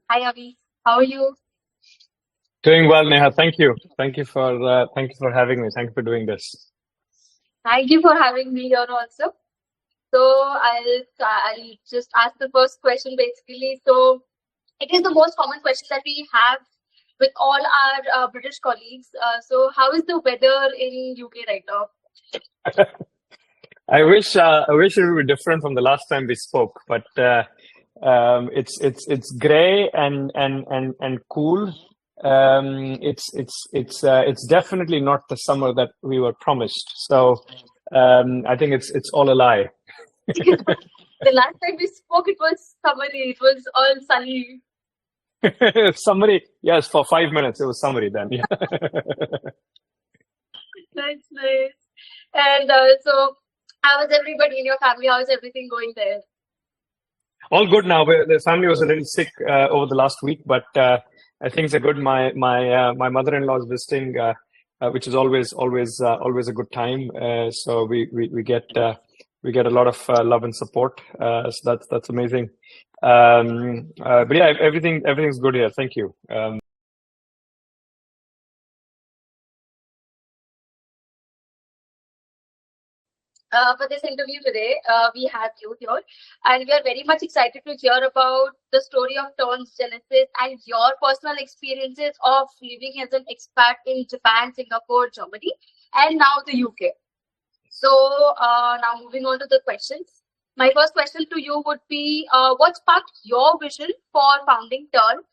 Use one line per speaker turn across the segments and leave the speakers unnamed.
Hi, Avi. How are you?
Doing well, Neha. Thank you. Thank you for having me. Thank you for doing this.
Thank you for having me here also. So I'll just ask the first question basically. So it is the most common question that we have with all our British colleagues. So how is the weather in UK right now?
I wish it would be different from the last time we spoke, but it's gray and cool. It's definitely not the summer that we were promised. So I think it's all a lie.
The last time we spoke, it was summery. It was all sunny.
Summary, yes, for 5 minutes it was summary then. Yeah.
That's nice. And so, how is everybody in your family? How is everything going there?
All good now. The family was a little sick over the last week, but things are good. My mother-in-law is visiting, which is always a good time. So we get a lot of love and support. So that's amazing. But yeah, everything's good here. Thank you.
For this interview today, we have you here, and we are very much excited to hear about the story of TERN's genesis and your personal experiences of living as an expat in Japan, Singapore, Germany, and now the UK. So now moving on to the questions. My first question to you would be, what sparked your vision for founding TERN,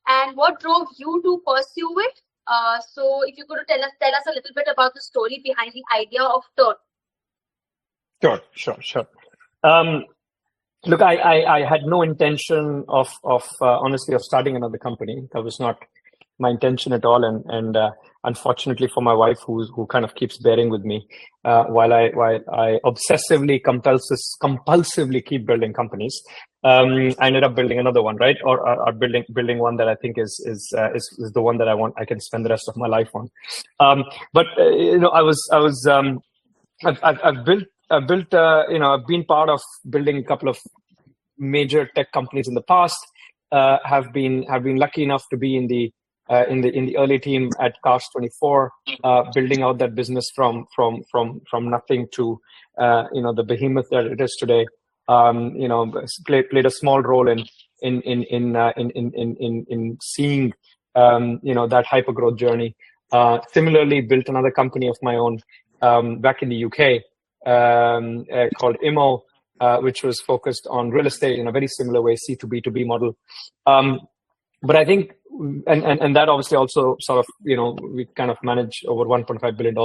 and what drove you to pursue it? So if you could tell us a little bit about the story behind the idea of TERN.
Sure. Um, Look, I had no intention of honestly of starting another company. That was not my intention at all, and unfortunately for my wife, who kind of keeps bearing with me, while I obsessively compulsively keep building companies, I ended up building another one, right? Or building one that I think is the one that I can spend the rest of my life on. But I've been part of building a couple of major tech companies in the past. Have been lucky enough to be in the early team at Cars 24, building out that business from nothing to the behemoth that it is today. Played a small role in seeing that hyper growth journey. Similarly, built another company of my own back in the UK, called IMO, which was focused on real estate in a very similar way, C2B2B model. But I think, and that obviously also sort of, we kind of manage over $1.5 billion,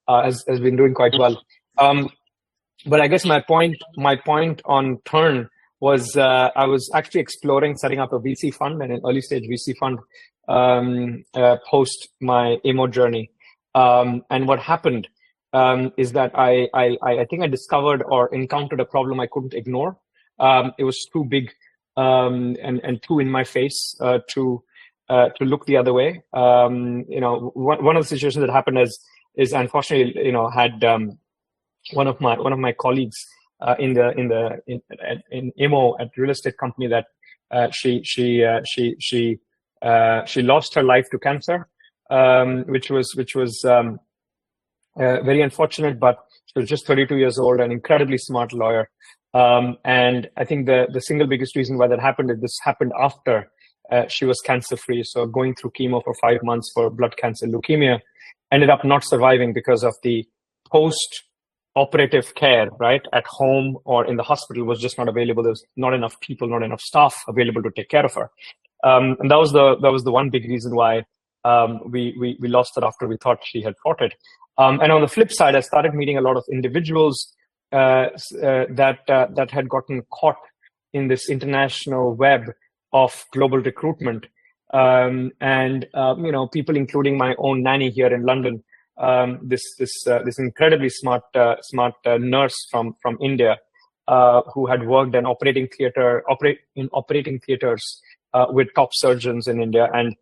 has been doing quite well. But I guess my point on TERN was, I was actually exploring setting up a VC fund and an early stage VC fund, post my IMO journey. And what happened is that I think I discovered or encountered a problem I couldn't ignore. It was too big, and too in my face, to look the other way. One of the situations that happened is unfortunately, had one of my colleagues in IMO at real estate company that she lost her life to cancer, which was very unfortunate, but she was just 32 years old, an incredibly smart lawyer. And I think the single biggest reason why that happened is this happened after she was cancer free. So going through chemo for 5 months for blood cancer, leukemia, ended up not surviving because of the post operative care, right, at home or in the hospital was just not available. There's not enough people, not enough staff available to take care of her. And that was the one big reason why we lost her after we thought she had fought it. And on the flip side, I started meeting a lot of individuals that had gotten caught in this international web of global recruitment, and people, including my own nanny here in London, this incredibly smart nurse from India, who had worked in operating theaters with top surgeons in India, and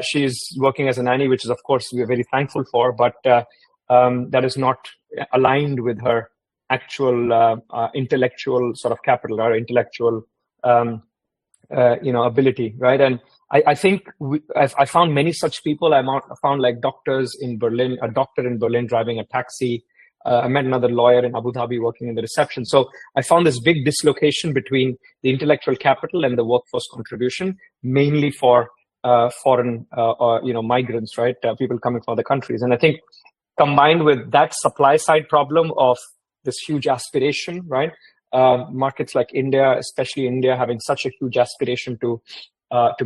she's working as a nanny, which is of course we're very thankful for, but that is not aligned with her actual intellectual sort of capital or intellectual ability, right? And I think I found many such people. I found like doctors in Berlin, a doctor in Berlin driving a taxi. I met another lawyer in Abu Dhabi working in the reception. So I found this big dislocation between the intellectual capital and the workforce contribution, mainly for foreign, migrants, right? People coming from other countries. And I think combined with that supply side problem of this huge aspiration, right? Markets like India, especially India, having such a huge aspiration to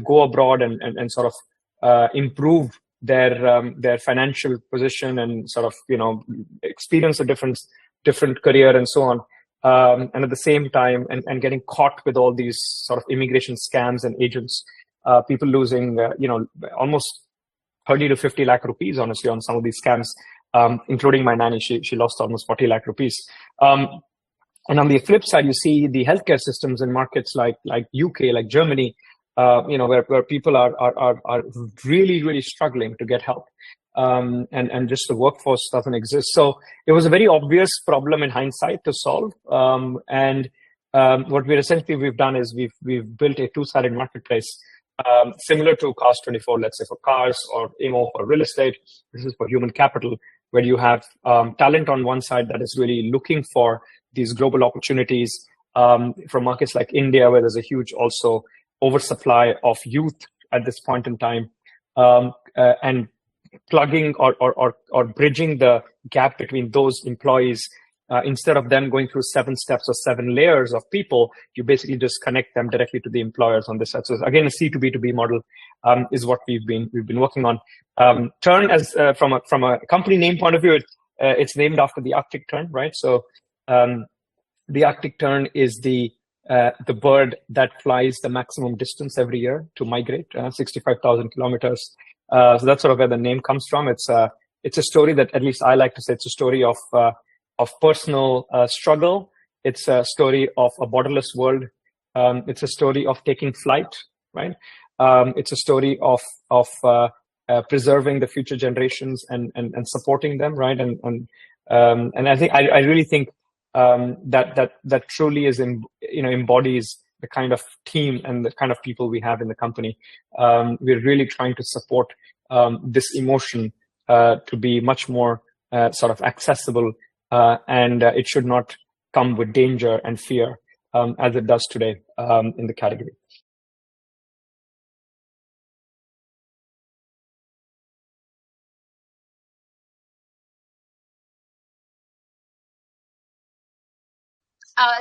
go abroad and sort of improve their financial position and sort of experience a different career and so on, and at the same time and getting caught with all these sort of immigration scams and agents, people losing almost 30 to 50 lakh rupees honestly on some of these scams, including my nanny. She lost almost 40 lakh rupees. And on the flip side, you see the healthcare systems in markets like UK, like Germany, where people are really, really struggling to get help. And just the workforce doesn't exist. So it was a very obvious problem in hindsight to solve. And what we've done is we've built a two-sided marketplace, similar to Cars24, let's say for cars, or Imo for real estate. This is for human capital, where you have talent on one side that is really looking for these global opportunities from markets like India, where there's a huge also oversupply of youth at this point in time, and plugging or bridging the gap between those employees. Instead of them going through 7 steps or 7 layers of people, you basically just connect them directly to the employers on this side. So again, a C2B2B model is what we've been working on. TERN, as from a company name point of view, it's named after the Arctic tern, right? So the Arctic tern is the bird that flies the maximum distance every year to migrate, 65,000 kilometers. So that's sort of where the name comes from. It's a story that, at least I like to say, it's a story of personal struggle. It's a story of a borderless world. It's a story of taking flight, right? It's a story of preserving the future generations and supporting them, right? And I think I really think that truly is embodies the kind of team and the kind of people we have in the company. We're really trying to support this emotion to be much more sort of accessible, and it should not come with danger and fear as it does today in the category.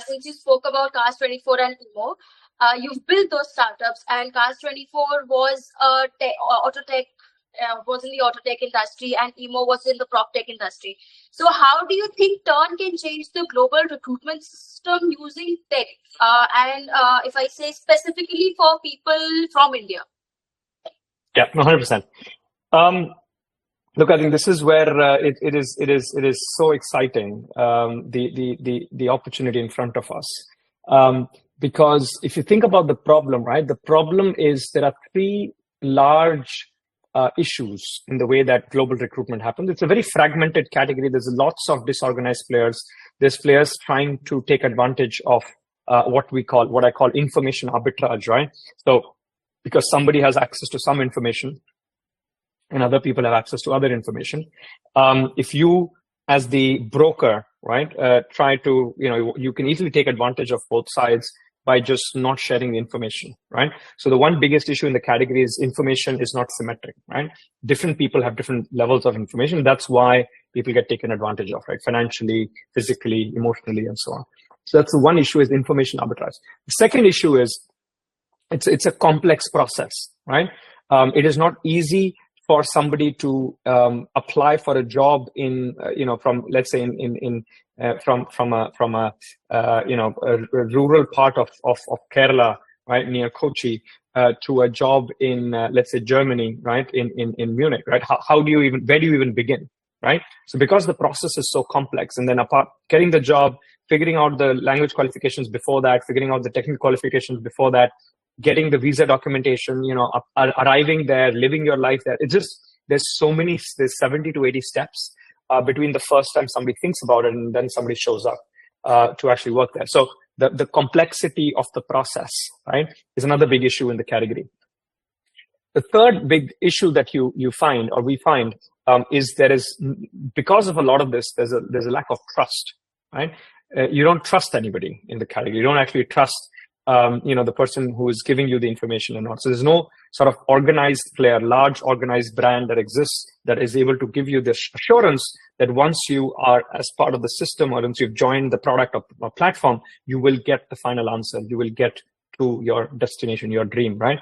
Since you spoke about Cars24 and Imo, you've built those startups, and Cars24 was auto tech, was in the auto tech industry, and Imo was in the prop tech industry. So how do you think TERN can change the global recruitment system using tech? And if I say specifically for people from India?
Yeah, 100%. Look, I think this is where it is so exciting, the opportunity in front of us. Because if you think about the problem, right, the problem is there are 3 large issues in the way that global recruitment happens. It's a very fragmented category. There's lots of disorganized players. There's players trying to take advantage of what I call information arbitrage, right? So because somebody has access to some information and other people have access to other information, if you, as the broker, right, try to, you can easily take advantage of both sides by just not sharing the information, right? So the one biggest issue in the category is information is not symmetric, right? Different people have different levels of information. That's why people get taken advantage of, right? Financially, physically, emotionally, and so on. So that's the one issue, is information arbitrage. The second issue is it's a complex process, right? It is not easy for somebody to apply for a job in, from, let's say, from a rural part of Kerala, right, near Kochi, to a job in, let's say, Germany, right, in Munich, right? Where do you even begin, right? So because the process is so complex, and then apart getting the job, figuring out the language qualifications before that, figuring out the technical qualifications before that, getting the visa documentation, arriving there, living your life there. It's just, there's 70 to 80 steps between the first time somebody thinks about it and then somebody shows up to actually work there. So the complexity of the process, right, is another big issue in the category. The third big issue that you find, or we find, is because of a lot of this, there's a lack of trust, right? You don't trust anybody in the category. You don't actually trust, the person who is giving you the information or not. So there's no sort of organized player, large organized brand that exists that is able to give you the assurance that once you are as part of the system, or once you've joined the product or platform, you will get the final answer. You will get to your destination, your dream, right?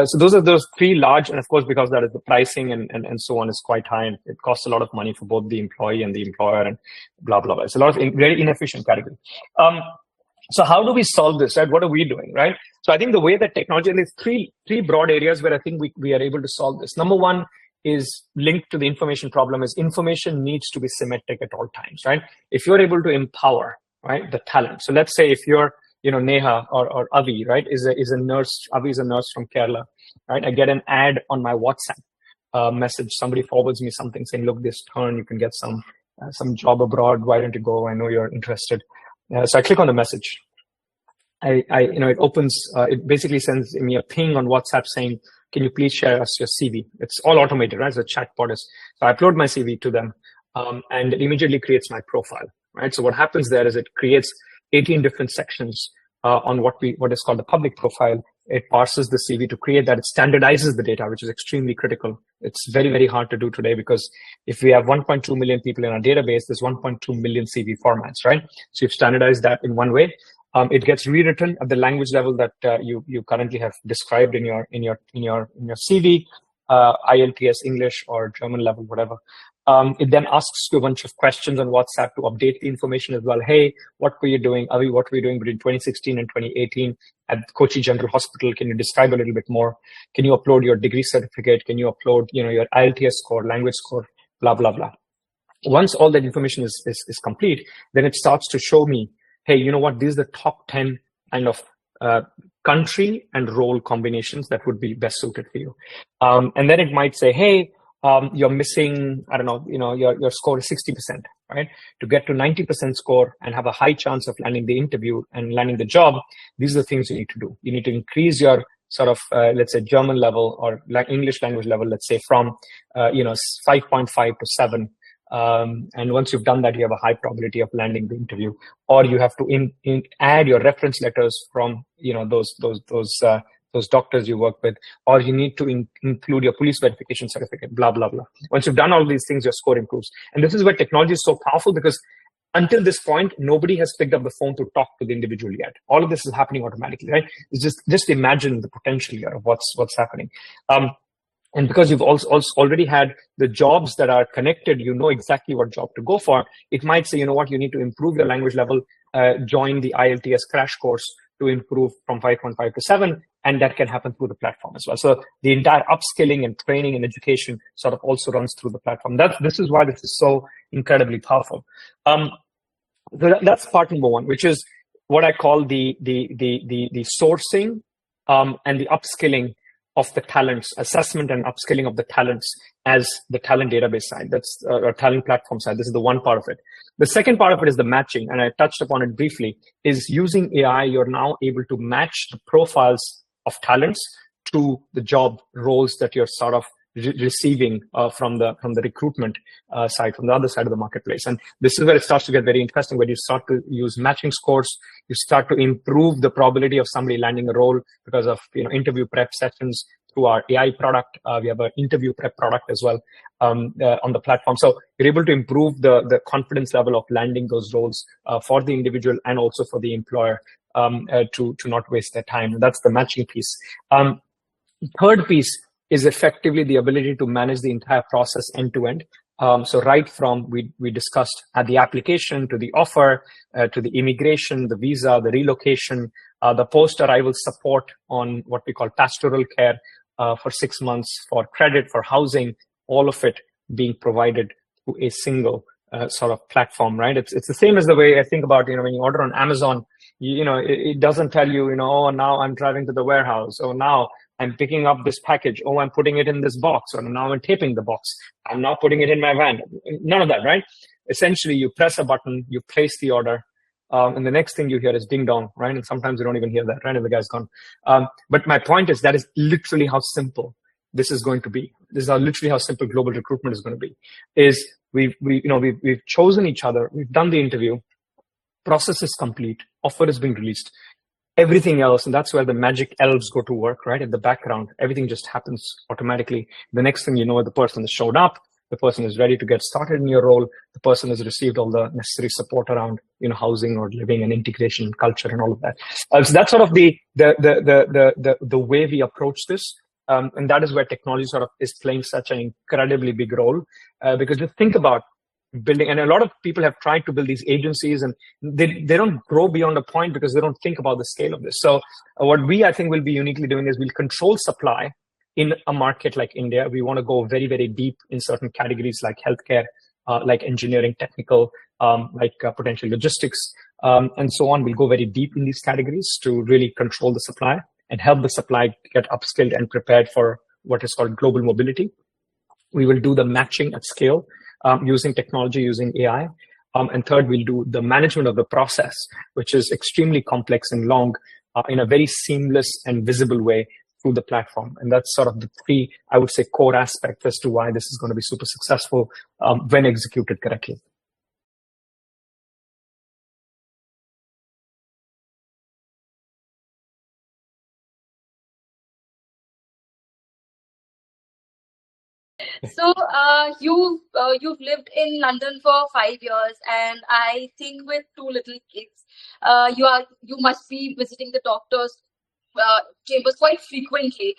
So those are those three large, and of course, because that is the pricing and so on is quite high, and it costs a lot of money for both the employee and the employer, and blah, blah, blah. It's a lot of very inefficient category. So how do we solve this, right? What are we doing, right? So I think the way that technology, and there's three broad areas where I think we are able to solve this. Number one is linked to the information problem, is information needs to be symmetric at all times, right? If you're able to empower, right, the talent. So let's say if you're, Neha or Avi, right, is a nurse. Avi is a nurse from Kerala, right? I get an ad on my WhatsApp message. Somebody forwards me something saying, look, this TERN, you can get some job abroad. Why don't you go? I know you're interested. So I click on the message. It opens, it basically sends me a ping on WhatsApp saying, can you please share us your CV? It's all automated, right? So a chatbot is, so I upload my CV to them, and it immediately creates my profile, right? So what happens there is it creates 18 different sections on what is called the public profile. It parses the CV to create that. It standardizes the data, which is extremely critical. It's very, very hard to do today, because if we have 1.2 million people in our database, there's 1.2 million CV formats, right? So you've standardized that in one way. It gets rewritten at the language level that you currently have described in your CV, IELTS, English or German level, whatever. It then asks you a bunch of questions on WhatsApp to update the information as well. Hey, what were you doing? Avi, what were you doing between 2016 and 2018 at Kochi General Hospital? Can you describe a little bit more? Can you upload your degree certificate? Can you upload, your IELTS score, language score, blah, blah, blah. Once all that information is complete, then it starts to show me, hey, you know what? These are the top 10 kind of country and role combinations that would be best suited for you. And then it might say, hey, you're missing, I don't know, your score is 60%, right? To get to 90% score and have a high chance of landing the interview and landing the job, these are the things you need to do. You need to increase your sort of, let's say, German level or English language level, let's say from, 5.5 to 7. And once you've done that, you have a high probability of landing the interview. Or you have to add your reference letters from, those doctors you work with, or you need to include your police verification certificate, blah, blah, blah. Once you've done all these things, your score improves. And this is where technology is so powerful, because until this point, nobody has picked up the phone to talk to the individual yet. All of this is happening automatically, right? It's just imagine the potential here of what's happening. And because you've also already had the jobs that are connected, you know exactly what job to go for. It might say, you know what, you need to improve your language level, join the IELTS crash course to improve from 5.5 to 7. And that can happen through the platform as well. So the entire upskilling and training and education sort of also runs through the platform. This is why this is so incredibly powerful. That's part number one, which is what I call the sourcing and the upskilling of the talents, assessment and upskilling of the talents as the talent database side. That's our talent platform side. This is the one part of it. The second part of it is the matching, and I touched upon it briefly, is using AI, you're now able to match the profiles of talents to the job roles that you're sort of receiving from the recruitment side, from the other side of the marketplace. And this is where it starts to get very interesting, where you start to use matching scores. You start to improve the probability of somebody landing a role because of interview prep sessions through our AI product. We have an interview prep product as well on the platform. So you're able to improve the confidence level of landing those roles for the individual and also for the employer to not waste their time. That's the matching piece. Third piece is effectively the ability to manage the entire process end to end. So right from we discussed at the application to the offer, to the immigration, the visa, the relocation, the post-arrival support on what we call pastoral care for 6 months, for credit, for housing, all of it being provided through a single sort of platform, right? It's the same as the way I think about, when you order on Amazon, it doesn't tell you, oh, now I'm driving to the warehouse. Oh, now I'm picking up this package. Oh, I'm putting it in this box. Or now I'm taping the box. I'm now putting it in my van. None of that, right? Essentially, you press a button, you place the order, and the next thing you hear is ding dong, right? And sometimes you don't even hear that, right? And the guy's gone. But my point is that is literally how simple this is going to be. This is literally how simple global recruitment is going to be. Is we've chosen each other, we've done the interview, process is complete, offer is being released. Everything else, and that's where the magic elves go to work, right? In the background, everything just happens automatically. The next thing you know, the person has showed up, the person is ready to get started in your role, the person has received all the necessary support around, housing or living and integration and culture and all of that. So that's sort of the way we approach this. And that is where technology sort of is playing such an incredibly big role. Because just think about building, and a lot of people have tried to build these agencies, and they don't grow beyond a point because they don't think about the scale of this. So what we, I think, will be uniquely doing is we'll control supply in a market like India. We want to go very, very deep in certain categories like healthcare, like engineering, technical, like potential logistics, and so on. We'll go very deep in these categories to really control the supply and help the supply get upskilled and prepared for what is called global mobility. We will do the matching at scale using technology, using AI. And third, we'll do the management of the process, which is extremely complex and long, in a very seamless and visible way through the platform. And that's sort of the three, I would say, core aspects as to why this is going to be super successful when executed correctly.
So you've lived in London for 5 years, and I think with 2 little kids, you must be visiting the doctor's chambers quite frequently.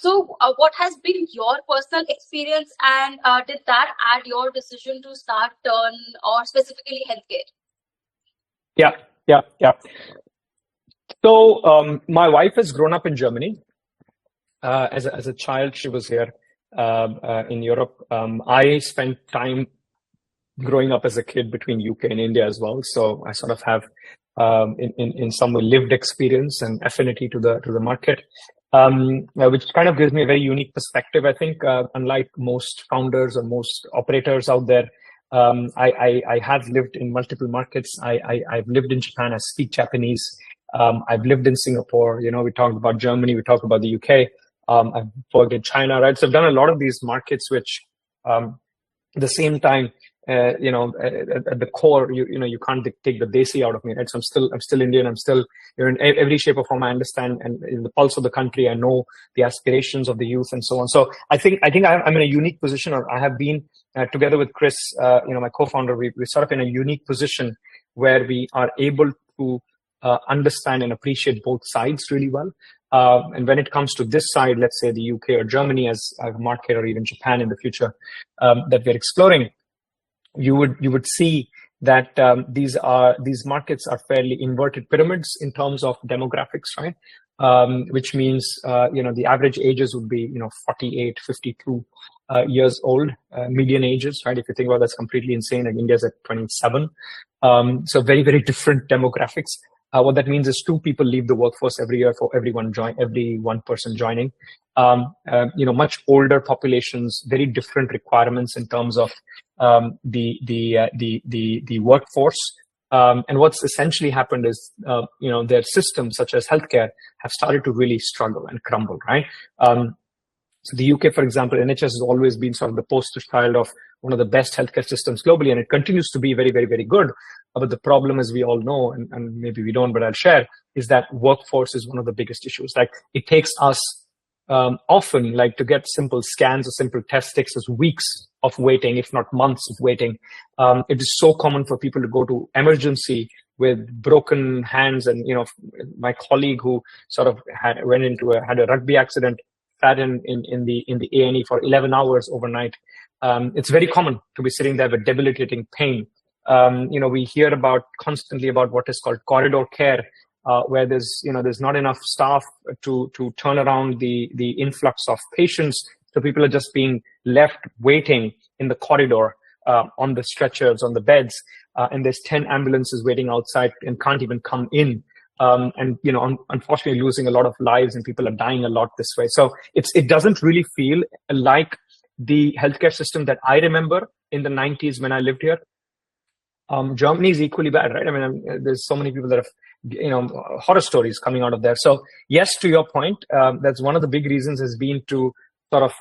So what has been your personal experience, and did that add your decision to start TERN or specifically healthcare?
Yeah. So my wife has grown up in Germany. As a child, she was here in Europe. I spent time growing up as a kid between UK and India as well. So I sort of have in some way lived experience and affinity to the market, which kind of gives me a very unique perspective. I think unlike most founders or most operators out there, I have lived in multiple markets. I've lived in Japan. I speak Japanese. I've lived in Singapore. We talked about Germany. We talked about the UK. I've worked in China, right? So I've done a lot of these markets, which at the same time, at the core, you can't take the desi out of me, right? So I'm still Indian. I'm still, in every shape or form I understand, and in the pulse of the country, I know the aspirations of the youth and so on. So I think I'm in a unique position, or I have been together with Chris, my co-founder. We're sort of in a unique position where we are able to understand and appreciate both sides really well. And when it comes to this side, let's say the UK or Germany as a market, or even Japan in the future that we're exploring, you would see that these markets are fairly inverted pyramids in terms of demographics, right? Which means the average ages would be 48, 52 years old, median ages, right? If you think about that's completely insane. Like India's at 27, so very, very different demographics. What that means is 2 people leave the workforce every year for every one person joining. Much older populations, very different requirements in terms of the workforce. And what's essentially happened is, their systems such as healthcare have started to really struggle and crumble, right? So the UK, for example, NHS has always been sort of the poster child of one of the best healthcare systems globally, and it continues to be very, very, very good. But the problem, as we all know, and maybe we don't, but I'll share, is that workforce is one of the biggest issues. Like it takes us often, like to get simple scans or simple tests, takes us weeks of waiting, if not months of waiting. It is so common for people to go to emergency with broken hands, and my colleague who sort of had a rugby accident, sat in the A&E for 11 hours overnight. It's very common to be sitting there with debilitating pain. We hear constantly about what is called corridor care, where there's not enough staff to turn around the influx of patients. So people are just being left waiting in the corridor, on the stretchers, on the beds, and there's 10 ambulances waiting outside and can't even come in. Unfortunately losing a lot of lives, and people are dying a lot this way. So it doesn't really feel like the healthcare system that I remember in the 90s when I lived here. Germany is equally bad, right? I mean, there's so many people that have, horror stories coming out of there. So yes, to your point, that's one of the big reasons has been to sort of,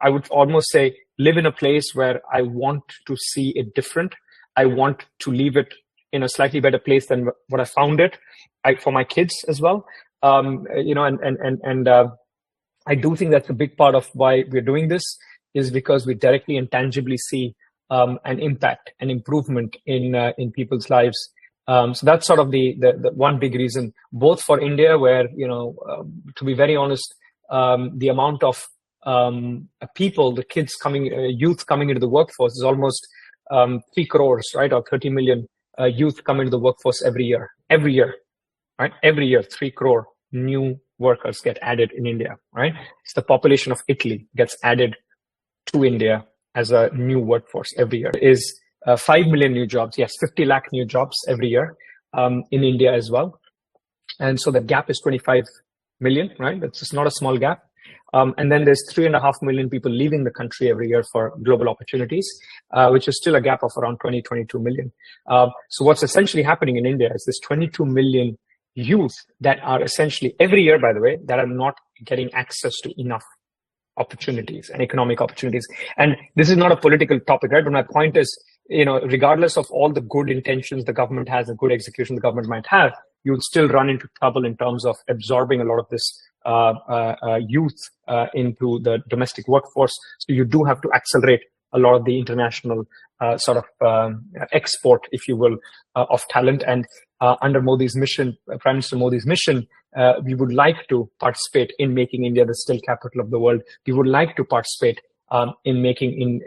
I would almost say live in a place where I want to see it different. I want to leave it in a slightly better place than what I found it, for my kids as well. I do think that's a big part of why we're doing this, is because we directly and tangibly see an impact, an improvement in people's lives. So that's sort of the one big reason, both for India, where, to be very honest, the amount of people, the kids coming, youth coming into the workforce is almost 3 crores, right? Or 30 million youth come into the workforce every year, right? Every year, 3 crore new workers get added in India, right? It's the population of Italy gets added to India as a new workforce every year. Is 5 million new jobs. Yes, 50 lakh new jobs every year in India as well. And so the gap is 25 million, right? It's just not a small gap. And then there's 3.5 million people leaving the country every year for global opportunities, which is still a gap of around 22 million. So what's essentially happening in India is this 22 million youth that are essentially every year, by the way, that are not getting access to enough opportunities and economic opportunities. And this is not a political topic, right? But my point is, regardless of all the good intentions the government has and good execution the government might have, you would still run into trouble in terms of absorbing a lot of this youth into the domestic workforce. So you do have to accelerate a lot of the international sort of export, if you will, of talent. And under Modi's mission, Prime Minister Modi's mission, we would like to participate in making India the still capital of the world. We would like to participate in making,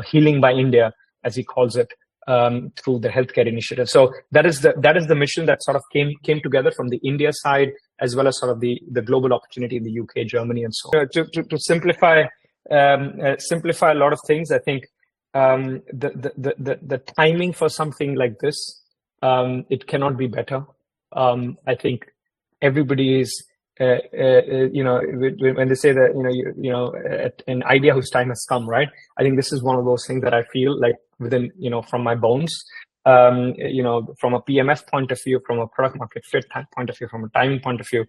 healing by India, as he calls it, through the healthcare initiative. So that is the mission that sort of came together from the India side, as well as sort of the global opportunity in the UK, Germany, and so on. To simplify a lot of things, I think the timing for something like this, it cannot be better. I think everybody is, when they say that, an idea whose time has come, right? I think this is one of those things that I feel like within, from my bones, from a PMF point of view, from a product market fit point of view, from a timing point of view,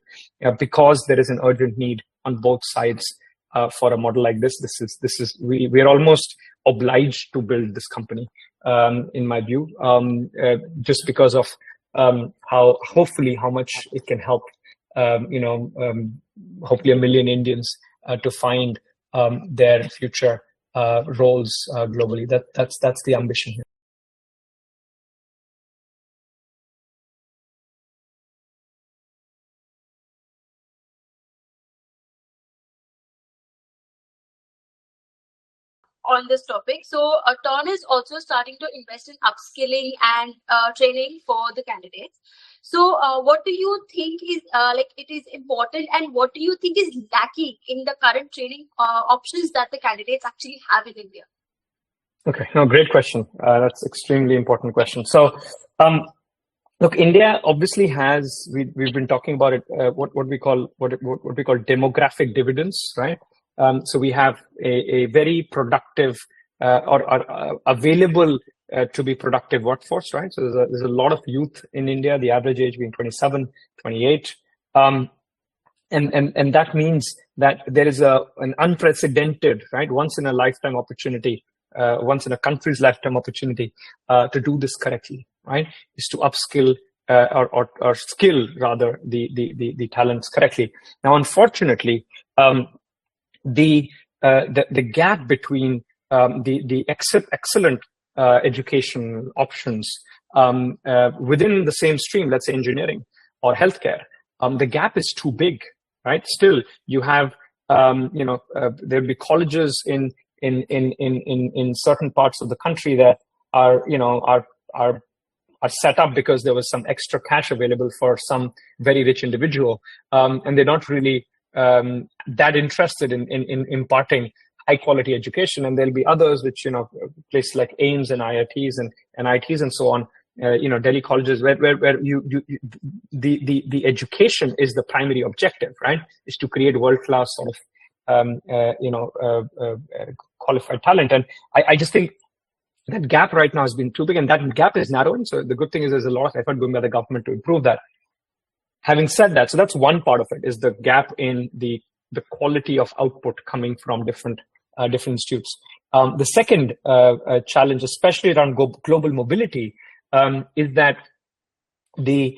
because there is an urgent need on both sides for a model like this. We are almost obliged to build this company, in my view, just because of how much it can help, hopefully 1 million Indians to find their future roles globally. That's the ambition here.
On this topic. So TERN is also starting to invest in upskilling and training for the candidates. So what do you think is it is important, and what do you think is lacking in the current training options that the candidates actually have in India?
Okay, no, great question. That's extremely important question. So, look, India obviously has, we've been talking about it, what we call demographic dividends, right? So we have a very productive or available to be productive workforce, right? So there's a lot of youth in India, the average age being 27, 28. And that means that there is an unprecedented, right, once in a lifetime opportunity, once in a country's lifetime opportunity to do this correctly, right? Is to upskill or skill rather the talents correctly. Now, unfortunately, the gap between the excellent education options within the same stream, let's say engineering or healthcare, the gap is too big, right? Still, you have there'll be colleges in certain parts of the country that are set up because there was some extra cash available for some very rich individual, and they're not really that interested in imparting high quality education. And there'll be others which, places like AIIMS and IITs and IITs and so on, Delhi colleges where the education is the primary objective, right? Is to create world-class sort of, qualified talent. And I just think That gap right now has been too big, and that gap is narrowing. So the good thing is there's a lot of effort going by the government to improve that. Having said that, so that's one part of it, is the gap in the quality of output coming from different institutes. The second challenge, especially around global mobility, is that the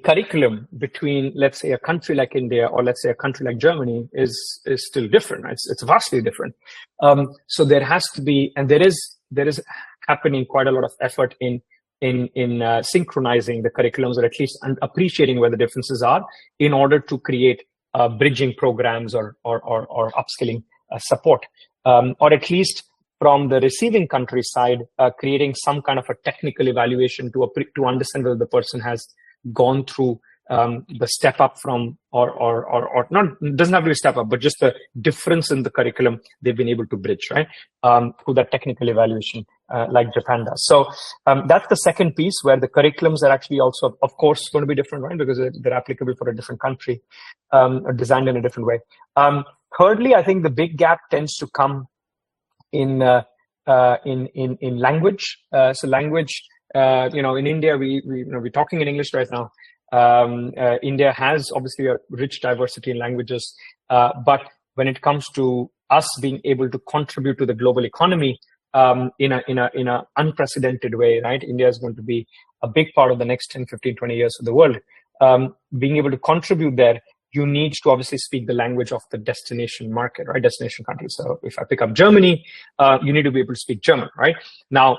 curriculum between, let's say, a country like India or let's say a country like Germany is still different. Right? It's vastly different. So there has to be, and there is happening quite a lot of effort in synchronizing the curriculums, or at least appreciating where the differences are, in order to create bridging programs or upskilling support, or at least from the receiving country side, creating some kind of a technical evaluation to understand whether the person has gone through the step up from, or not, doesn't have to be step up, but just the difference in the curriculum they've been able to bridge, right, through that technical evaluation, like Japan does. So that's the second piece, where the curriculums are actually also, of course, going to be different, right, because they're applicable for a different country, or designed in a different way. Thirdly, I think the big gap tends to come in language. So language, in India, we're talking in English right now. India has obviously a rich diversity in languages, but when it comes to us being able to contribute to the global economy in a unprecedented way, right? India is going to be a big part of the next 10, 15, 20 years of the world. Being able to contribute there, you need to obviously speak the language of the destination market, right? Destination country. So if I pick up Germany, you need to be able to speak German, right? Now,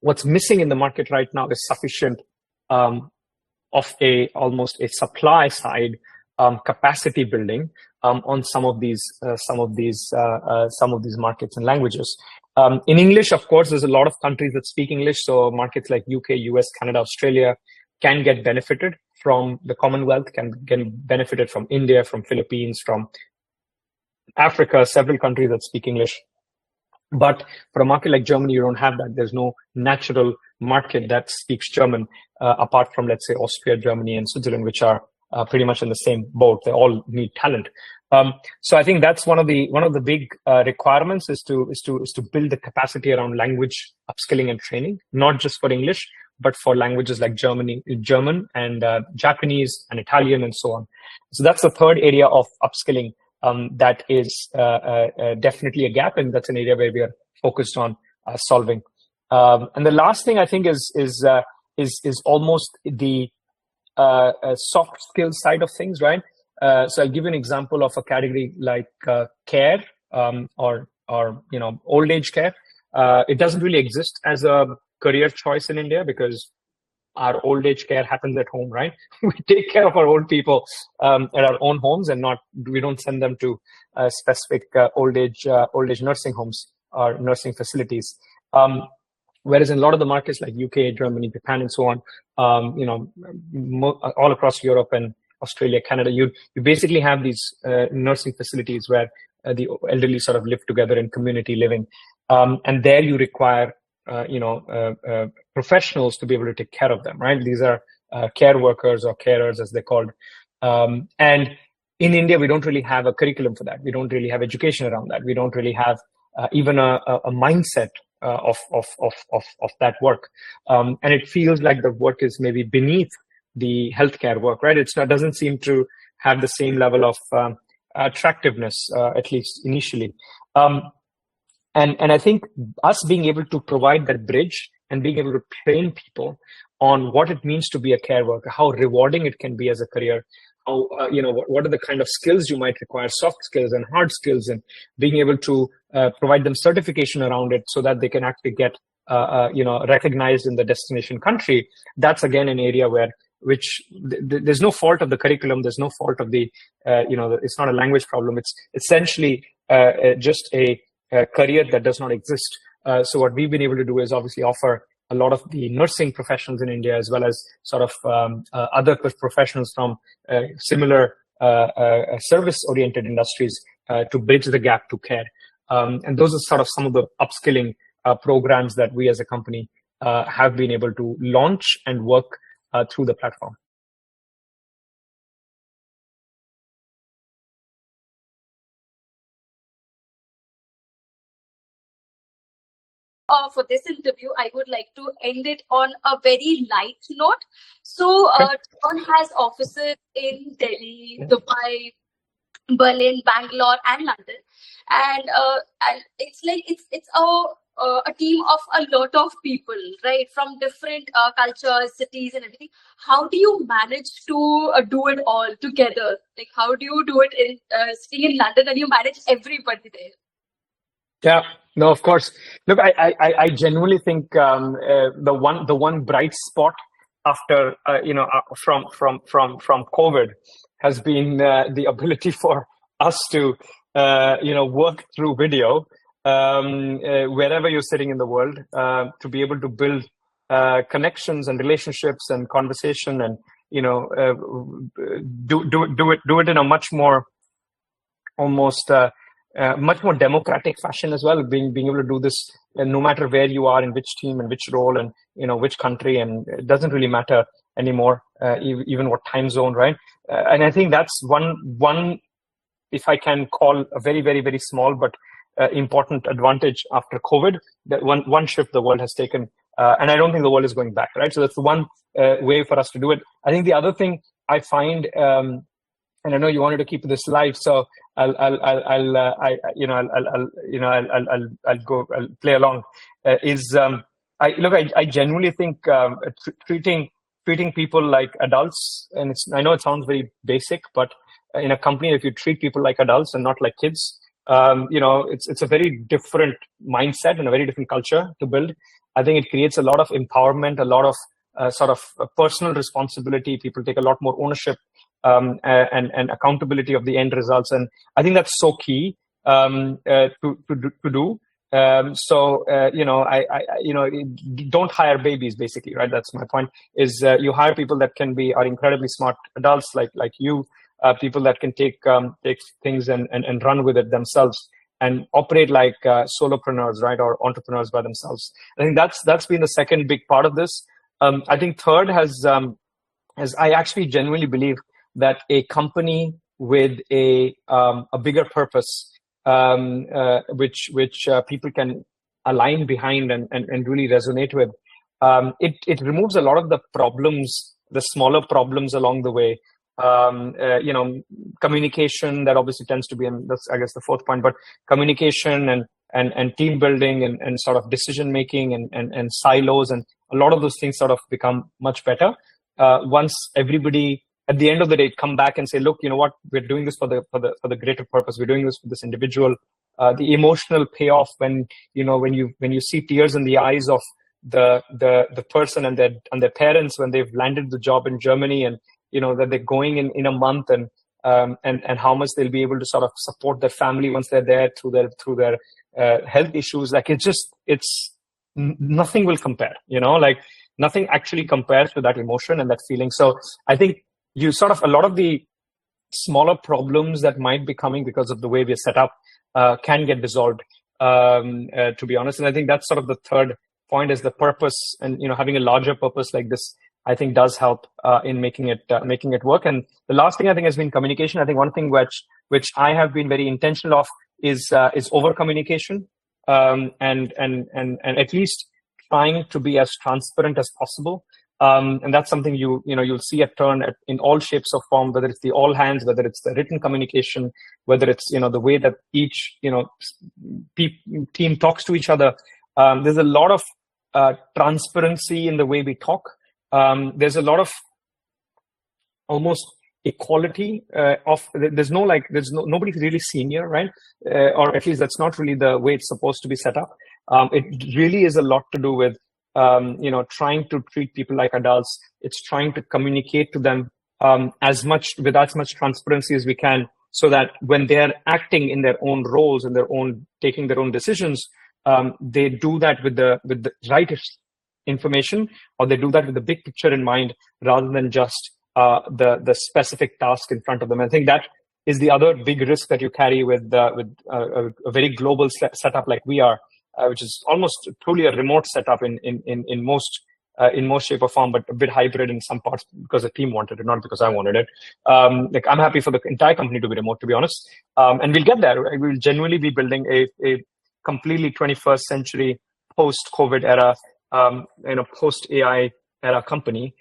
what's missing in the market right now is sufficient of almost a supply side capacity building on some of these markets and languages. In English, of course, there's a lot of countries that speak English. So markets like UK, US, Canada, Australia can get benefited from the Commonwealth, can get benefited from India, from Philippines, from Africa, several countries that speak English. But for a market like Germany, you don't have that. There's no natural market that speaks German, apart from, let's say, Austria, Germany, and Switzerland, which are pretty much in the same boat. They all need talent. So I think that's one of the big requirements is to build the capacity around language upskilling and training, not just for English, but for languages like German and Japanese and Italian and so on. So that's the third area of upskilling that is definitely a gap, and that's an area where we are focused on solving. And the last thing I think is almost the soft skill side of things, right? So I'll give you an example of a category like care, or old age care. It doesn't really exist as a career choice in India, because our old age care happens at home, right? We take care of our old people at our own homes, and we don't send them to specific old age nursing homes or nursing facilities. Whereas in a lot of the markets like UK, Germany, Japan, and so on, all across Europe and Australia, Canada, you basically have these nursing facilities where the elderly sort of live together in community living, and there you require professionals to be able to take care of them, right? These are care workers or carers, as they're called. And in India, we don't really have a curriculum for that. We don't really have education around that. We don't really have even a mindset of that work. And it feels like the work is maybe beneath the healthcare work, right? It doesn't seem to have the same level of attractiveness, at least initially. And I think us being able to provide that bridge and being able to train people on what it means to be a care worker, how rewarding it can be as a career, how what are the kind of skills you might require, soft skills and hard skills, and being able to provide them certification around it so that they can actually get recognized in the destination country. That's again an area where there's no fault of the curriculum, there's no fault of the it's not a language problem. It's essentially just a career that does not exist. So what we've been able to do is obviously offer a lot of the nursing professionals in India, as well as sort of other professionals from similar service-oriented industries to bridge the gap to care. And those are sort of some of the upskilling programs that we as a company have been able to launch and work through the platform.
for this interview, I would like to end it on a very light note. So, TERN has offices in Delhi, Dubai, Berlin, Bangalore, and London, and it's like it's a team of a lot of people, right, from different cultures, cities, and everything. How do you manage to do it all together? Like, how do you do it in sitting in London and you manage everybody there?
Yeah, no, of course. Look, I genuinely think the one bright spot after from COVID has been the ability for us to work through video wherever you're sitting in the world, to be able to build connections and relationships and conversation, and do it in a much more almost much more democratic fashion as well, being able to do this no matter where you are, in which team and which role, and which country, and it doesn't really matter anymore, even what time zone, right? And I think that's one, if I can call, a very, very, very small but important advantage after COVID, that one shift the world has taken, and I don't think the world is going back, right? So that's the one way for us to do it. I think the other thing I find, and I know you wanted to keep this live, so I'll play along. I genuinely think treating people like adults, and I know it sounds very basic, but in a company, if you treat people like adults and not like kids, it's a very different mindset and a very different culture to build. I think it creates a lot of empowerment, a lot of sort of personal responsibility. People take a lot more ownership and accountability of the end results, and I think that's so key to do. Don't hire babies, basically, right? That's my point. Is you hire people that are incredibly smart adults like you, people that can take things and run with it themselves and operate like solopreneurs, right, or entrepreneurs by themselves. I think that's been the second big part of this. I think third has I actually genuinely believe that a company with a bigger purpose, which people can align behind and really resonate with, it removes a lot of the problems, the smaller problems along the way. Communication, that obviously tends to be, and that's, I guess, the fourth point, but communication and team building and sort of decision making and silos, and a lot of those things sort of become much better once everybody, at the end of the day, come back and say, look, you know what, we're doing this for the greater purpose. We're doing this for this individual. The emotional payoff when you see tears in the eyes of the person and their parents when they've landed the job in Germany, and that they're going in a month, and how much they'll be able to sort of support their family once they're there through their health issues. Like, nothing will compare, like nothing actually compares to that emotion and that feeling. So I think a lot of the smaller problems that might be coming because of the way we're set up can get dissolved, to be honest. And I think that's sort of the third point, is the purpose, and having a larger purpose like this, I think, does help in making it work. And the last thing, I think, has been communication. I think one thing which I have been very intentional of is over communication, and at least trying to be as transparent as possible. And that's something you'll see at TERN in all shapes or form, whether it's the all hands, whether it's the written communication, whether it's the way that each team talks to each other. There's a lot of transparency in the way we talk. There's a lot of almost equality nobody's really senior, right? Or at least that's not really the way it's supposed to be set up. It really is a lot to do with trying to treat people like adults. It's trying to communicate to them with as much transparency as we can, so that when they're acting in their own roles and taking their own decisions, they do that with the right information, or they do that with the big picture in mind, rather than just the specific task in front of them. I think that is the other big risk that you carry with a very global setup like we are, which is almost truly a remote setup in most shape or form, but a bit hybrid in some parts because the team wanted it, not because I wanted it. I'm happy for the entire company to be remote, to be honest. And we'll get there. We'll genuinely be building a completely 21st century post-COVID era, post-AI era company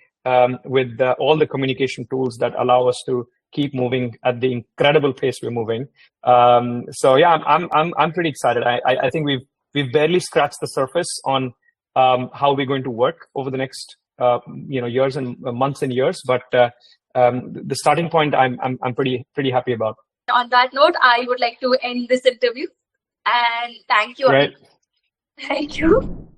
with all the communication tools that allow us to keep moving at the incredible pace we're moving. So yeah, I'm pretty excited. I think we've barely scratched the surface on how we're going to work over the next years and months and years, but the starting point I'm pretty happy about.
On that note, I would like to end this interview and thank you.
Right.
Thank you.